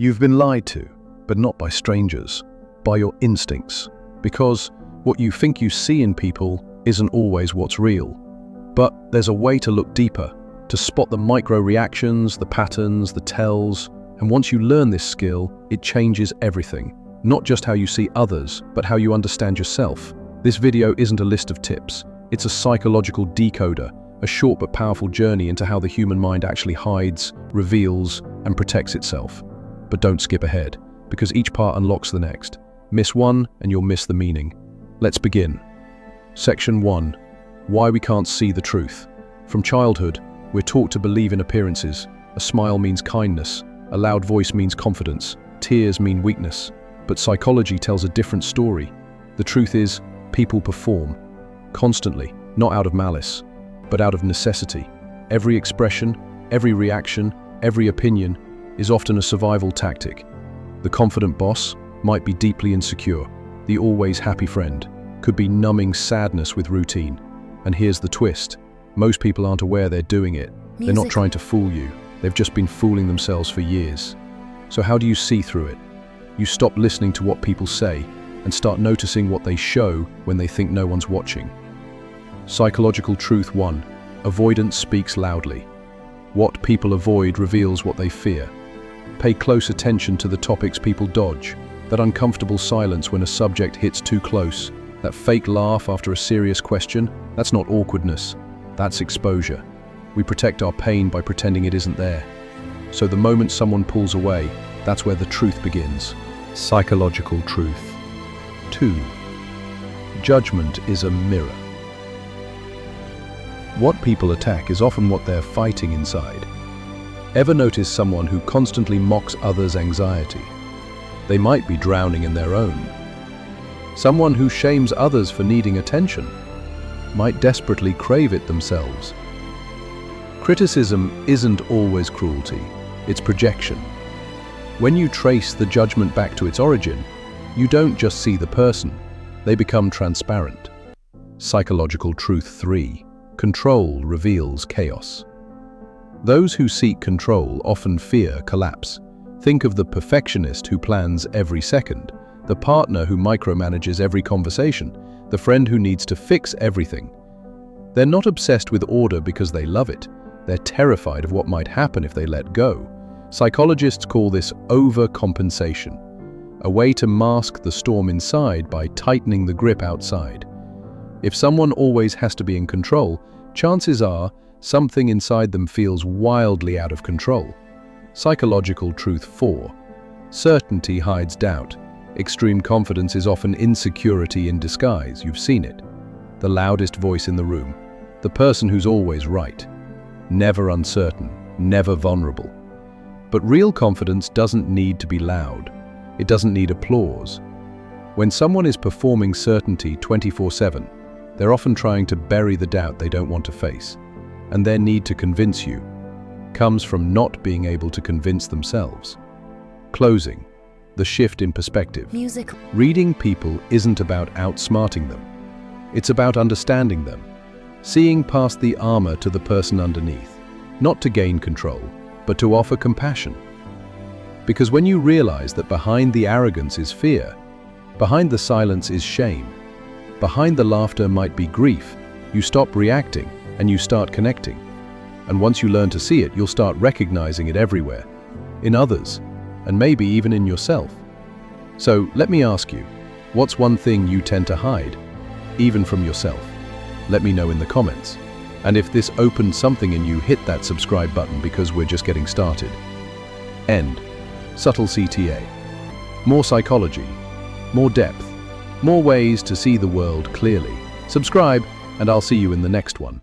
You've been lied to, but not by strangers, by your instincts, because what you think you see in people isn't always what's real. But there's a way to look deeper, to spot the micro-reactions, the patterns, the tells, and once you learn this skill, it changes everything. Not just how you see others, but how you understand yourself. This video isn't a list of tips, it's a psychological decoder, a short but powerful journey into how the human mind actually hides, reveals, and protects itself. But don't skip ahead, because each part unlocks the next. Miss one, and you'll miss the meaning. Let's begin. Section 1. Why we can't see the truth. From childhood, we're taught to believe in appearances. A smile means kindness, a loud voice means confidence, tears mean weakness. But psychology tells a different story. The truth is, people perform. Constantly, not out of malice, but out of necessity. Every expression, every reaction, every opinion is often a survival tactic. The confident boss might be deeply insecure. The always happy friend could be numbing sadness with routine. And here's the twist. Most people aren't aware they're doing it. They're not trying to fool you. They've just been fooling themselves for years. So how do you see through it? You stop listening to what people say and start noticing what they show when they think no one's watching. Psychological truth 1. Avoidance speaks loudly. What people avoid reveals what they fear. Pay close attention to the topics people dodge. That uncomfortable silence when a subject hits too close. That fake laugh after a serious question. That's not awkwardness. That's exposure. We protect our pain by pretending it isn't there. So the moment someone pulls away, that's where the truth begins. Psychological truth 2. Judgment is a mirror. What people attack is often what they're fighting inside. Ever notice someone who constantly mocks others' anxiety? They might be drowning in their own. Someone who shames others for needing attention might desperately crave it themselves. Criticism isn't always cruelty, it's projection. When you trace the judgment back to its origin, you don't just see the person, they become transparent. Psychological truth 3. Control reveals chaos. Those who seek control often fear collapse. Think of the perfectionist who plans every second, the partner who micromanages every conversation, the friend who needs to fix everything. They're not obsessed with order because they love it. They're terrified of what might happen if they let go. Psychologists call this overcompensation, a way to mask the storm inside by tightening the grip outside. If someone always has to be in control, chances are something inside them feels wildly out of control. Psychological truth 4. Certainty hides doubt. Extreme confidence is often insecurity in disguise. You've seen it. The loudest voice in the room. The person who's always right. Never uncertain. Never vulnerable. But real confidence doesn't need to be loud. It doesn't need applause. When someone is performing certainty 24/7, they're often trying to bury the doubt they don't want to face. And their need to convince you comes from not being able to convince themselves. Closing. The shift in perspective. Reading people isn't about outsmarting them. It's about understanding them. Seeing past the armor to the person underneath. Not to gain control, but to offer compassion. Because when you realize that behind the arrogance is fear, behind the silence is shame, behind the laughter might be grief, you stop reacting and you start connecting. And once you learn to see it, you'll start recognizing it everywhere, in others, and maybe even in yourself. So let me ask you, what's one thing you tend to hide, even from yourself? Let me know in the comments. And if this opened something in you, hit that subscribe button because we're just getting started. End. Subtle CTA. More psychology, more depth, more ways to see the world clearly. Subscribe, and I'll see you in the next one.